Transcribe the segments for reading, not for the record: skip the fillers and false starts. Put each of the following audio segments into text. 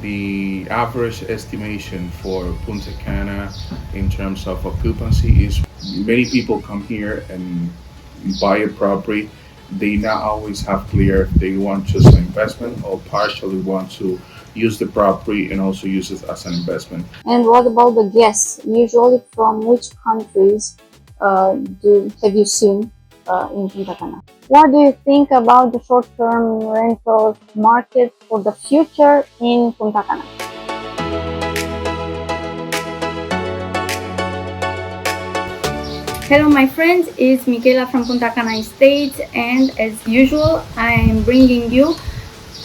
the average estimation for Punta Cana in terms of occupancy is many people come here and buy a property. They not always have clear if they want just an investment or partially want to use the property and also use it as an investment. And what about the guests? Usually from which countries have you seen in Punta Cana? What do you think about the short-term rental market for the future in Punta Cana? Hello my friends, it's Michaela from Punta Cana States, and as usual I am bringing you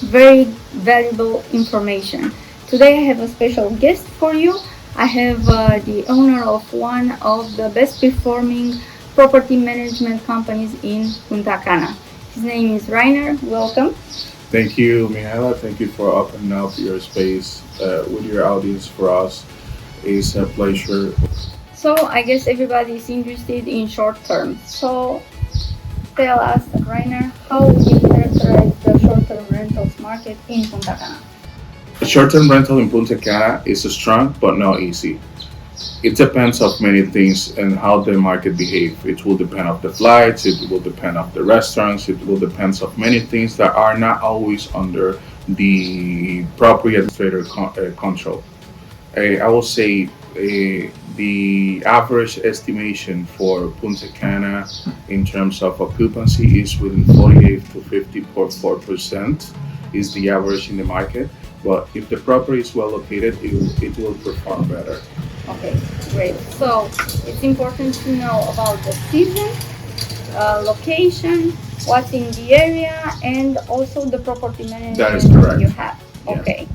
very valuable information. Today I have a special guest for you. I have the owner of one of the best performing property management companies in Punta Cana. His name is Rainer. Welcome. Thank you, Mihaela. Thank you for opening up your space with your audience for us. It's a pleasure. So I guess everybody is interested in short term. So tell us, Rainer, how would you characterize the short-term rentals market in Punta Cana? Short-term rental in Punta Cana is strong but not easy. It depends of many things and how the market behave. It will depend of the flights, it will depend of the restaurants, it will depend of many things that are not always under the property administrator control. I will say the average estimation for Punta Cana in terms of occupancy is within 48 to 50.4% is the average in the market. But if the property is well located, it will perform better. Okay, great. So it's important to know about the season, location, what's in the area, and also the property management That is correct. you have. Yeah. Okay.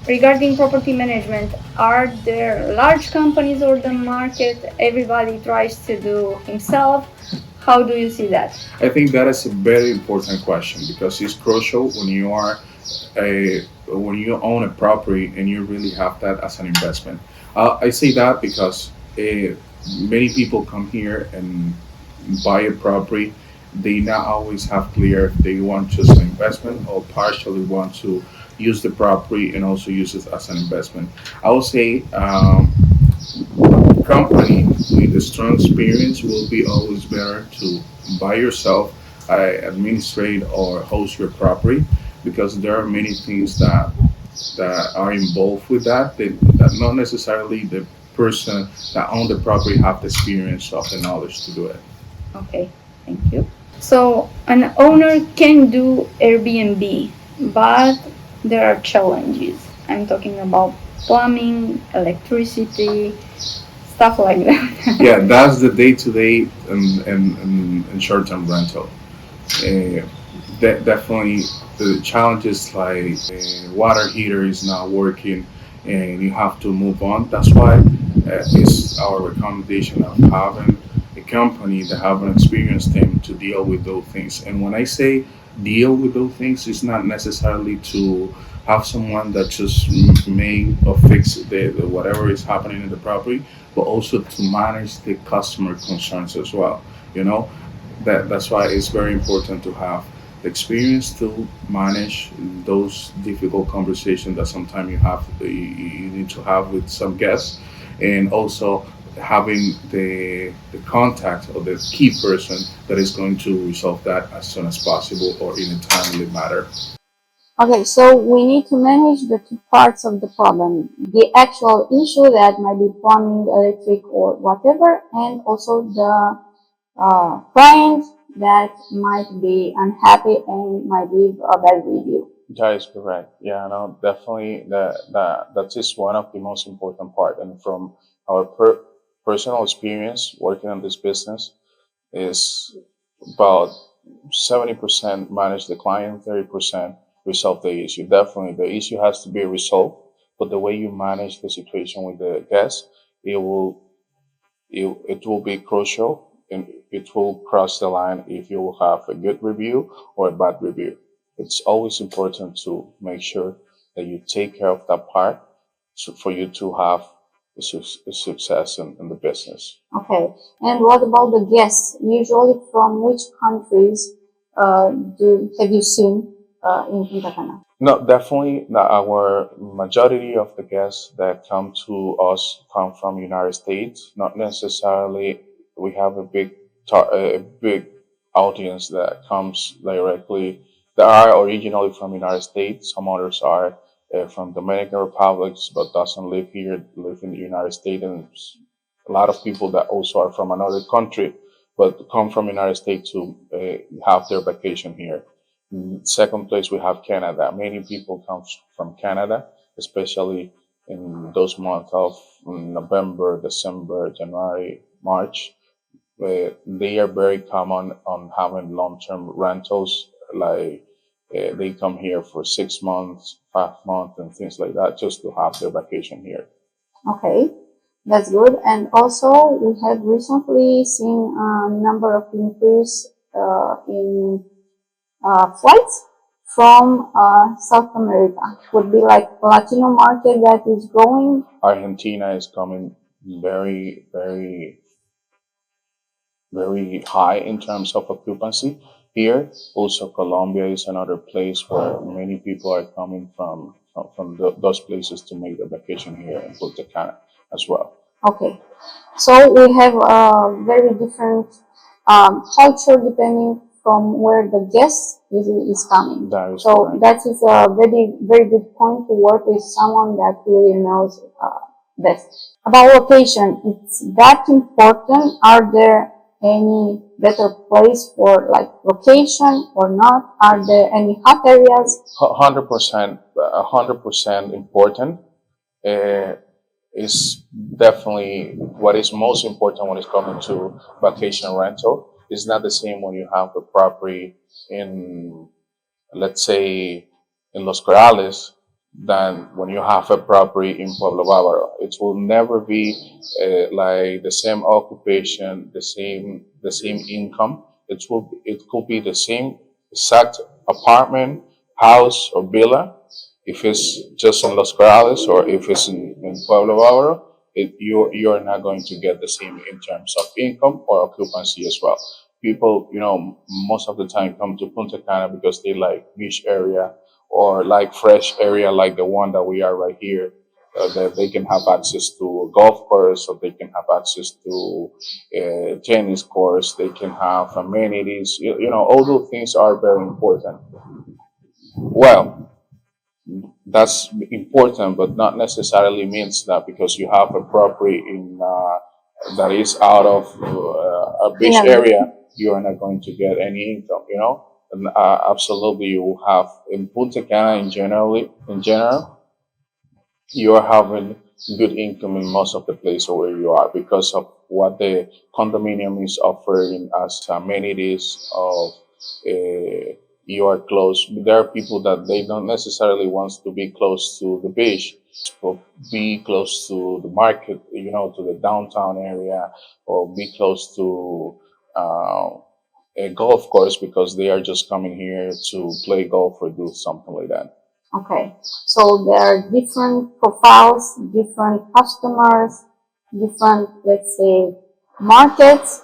Regarding property management, are there large companies or the market everybody tries to do himself? How do you see that? I think that is a very important question because it's crucial when you own a property and you really have that as an investment. I say that because many people come here and buy a property. They not always have clear if they want just an investment or partially want to use the property and also use it as an investment. I would say company with a strong experience will be always better to buy yourself, administrate or host your property because there are many things that are involved with that not necessarily the person that own the property have the experience of the knowledge to do it. Okay, thank you. So an owner can do Airbnb, but there are challenges. I'm talking about plumbing, electricity, stuff like that. Yeah, that's the day-to-day and short-term rental. Definitely the challenges like water heater is not working and you have to move on. That's why it's our recommendation of having a company that have an experienced team to deal with those things. And when I say deal with those things, it's not necessarily to have someone that just may or fix the whatever is happening in the property, but also to manage the customer concerns as well. You know, that's why it's very important to have the experience to manage those difficult conversations that sometimes you need to have with some guests, and also having the contact or the key person that is going to resolve that as soon as possible or in a timely manner. Okay, so we need to manage the two parts of the problem. The actual issue that might be plumbing, electric, or whatever, and also the client that might be unhappy and might leave a bad review. That is correct. Yeah, no, definitely that is one of the most important part. And from our personal experience working on this business is about 70% manage the client, 30% resolve the issue. Definitely the issue has to be resolved, but the way you manage the situation with the guest, it will be crucial and it will cross the line if you will have a good review or a bad review. It's always important to make sure that you take care of that part for you to have a success in the business. Okay, and what about the guests? Usually from which countries have you seen in Punta Cana? No, definitely. Our majority of the guests that come to us come from United States. Not necessarily. We have a big audience that comes directly. That are originally from United States. Some others are from Dominican republics, but doesn't live here. Live in the United States, and a lot of people that also are from another country, but come from United States to have their vacation here. Second place, we have Canada. Many people come from Canada, especially in those months of November, December, January, March. They are very common on having long-term rentals. Like they come here for 6 months, 5 months, and things like that, just to have their vacation here. Okay, that's good. And also, we have recently seen a number of increase in flights from South America. Would be like Latino market that is growing. Argentina is coming very, very, very high in terms of occupancy here. Also, Colombia is another place where many people are coming from those places to make their vacation here in Punta Cana as well. Okay, so we have a very different culture depending from where the guest is coming. That is So correct. that is a very, very good point to work with someone that really knows best. About location, it's that important. Are there any better place for like location or not? Are there any hot areas? 100%, 100% important. Uh, is definitely what is most important when it's coming to vacation rental. It's not the same when you have a property in, let's say, in Los Corrales than when you have a property in Pueblo Bávaro. It will never be like the same occupation, the same income. It could be the same exact apartment, house, or villa. If it's just in Los Corrales or if it's in Pueblo Bávaro, you're not going to get the same in terms of income or occupancy as well. People, most of the time come to Punta Cana because they like beach area or like fresh area like the one that we are right here. That they can have access to a golf course, or they can have access to a tennis course. They can have amenities. All those things are very important. Well, that's important, but not necessarily means that because you have a property in that is out of a beach Yeah. area, you are not going to get any income. And absolutely, you will have in Punta Cana in general, you are having good income in most of the places where you are because of what the condominium is offering as amenities of you are close. There are people that they don't necessarily want to be close to the beach, but be close to the market, to the downtown area, or be close to a golf course because they are just coming here to play golf or do something like that. Okay, so there are different profiles, different customers, different, let's say, markets,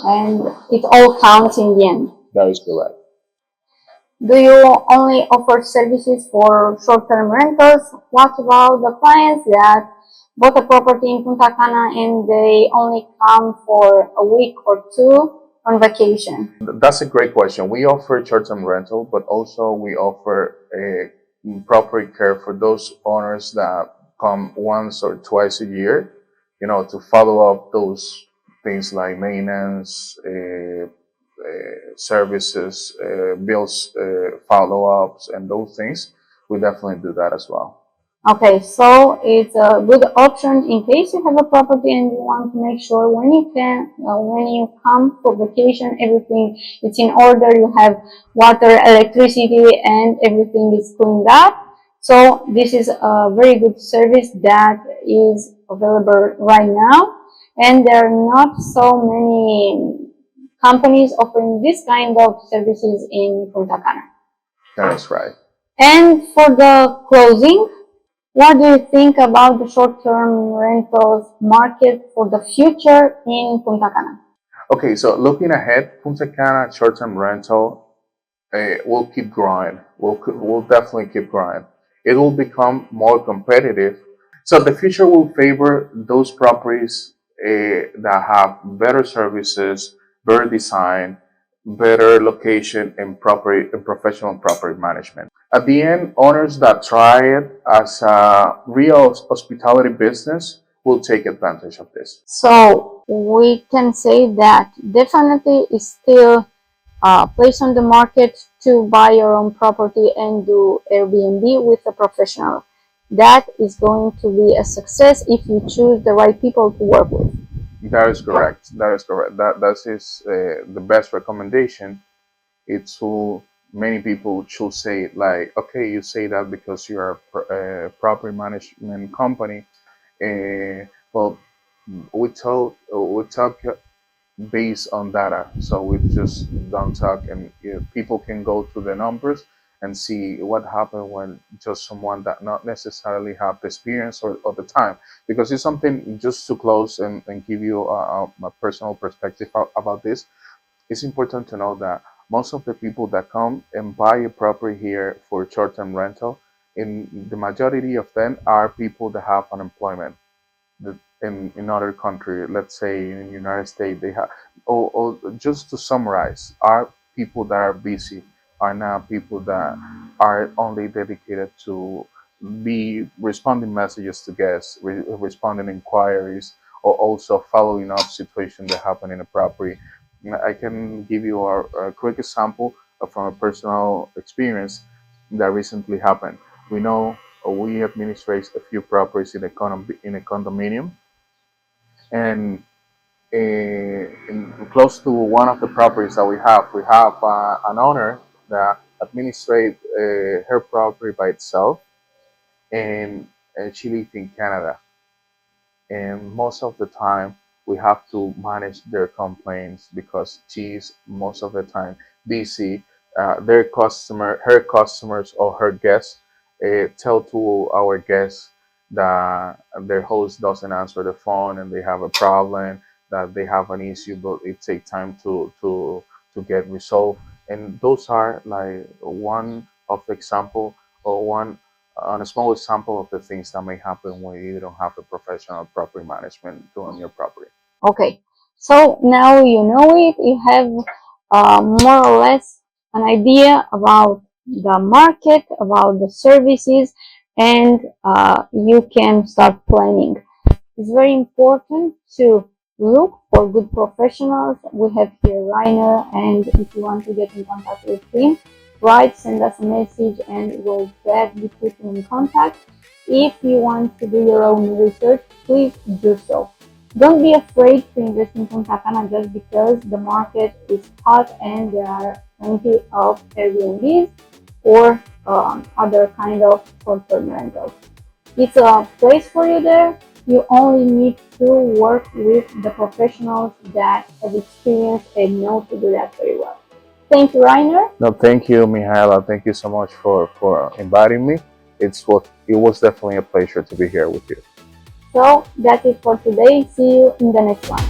and it all counts in the end. That is correct. Do you only offer services for short-term rentals? What about the clients that bought a property in Punta Cana and they only come for a week or two on vacation? That's a great question. We offer short-term rental, but also we offer a proper care for those owners that come once or twice a year, to follow up those things like maintenance, services, bills, follow-ups, and those things. We definitely do that as well. Okay, so it's a good option in case you have a property and you want to make sure when you come for vacation, everything is in order. You have water, electricity, and everything is cleaned up. So this is a very good service that is available right now, and there are not so many companies offering this kind of services in Punta Cana. That's right. And for the closing, what do you think about the short-term rentals market for the future in Punta Cana? Okay, so looking ahead, Punta Cana short-term rental will keep growing. Will definitely keep growing. It will become more competitive. So the future will favor those properties that have better services, better design, better location, and proper and professional property management. At the end, owners that try it as a real hospitality business will take advantage of this. So we can say that definitely is still place on the market to buy your own property and do Airbnb with a professional. That is going to be a success if you choose the right people to work with. That is correct. That is correct. That is the best recommendation. It's who many people should say like, okay, you say that because you are a property management company. Well, we talk based on data. So we just don't talk, and people can go to the numbers and see what happened when just someone that not necessarily have the experience or the time, because it's something just to close and give you a personal perspective about this. It's important to know that most of the people that come and buy a property here for short-term rental, in the majority of them are people that have unemployment in other country. Let's say in the United States, they have, or just to summarize, are people that are busy, are not people that are only dedicated to be responding messages to guests, responding inquiries, or also following up situations that happen in a property. I can give you a quick example from a personal experience that recently happened. We know we administrate a few properties in a condominium, and close to one of the properties that we have an owner that administrates her property by itself, and she lives in Canada. And most of the time, we have to manage their complaints because she's most of the time busy. Her customers or her guests tell to our guests that their host doesn't answer the phone and they have a problem, that they have an issue, but it takes time to get resolved. And those are like one of the example, or one on a small example of the things that may happen when you don't have a professional property management doing your property. Okay, so now you know it, you have more or less an idea about the market, about the services, and you can start planning. It's very important to look for good professionals. We have here Rainer, and if you want to get in contact with him, send us a message and we'll gladly put you in contact. If you want to do your own research, please do so. Don't be afraid to invest in Punta Cana just because the market is hot and there are plenty of Airbnbs or other kind of short-term rentals. It's a place for you there. You only need to work with the professionals that have experience and know to do that very well. Thank you, Rainer. No, thank you, Mihaela. Thank you so much for inviting me. It was definitely a pleasure to be here with you. So that's it for today. See you in the next one.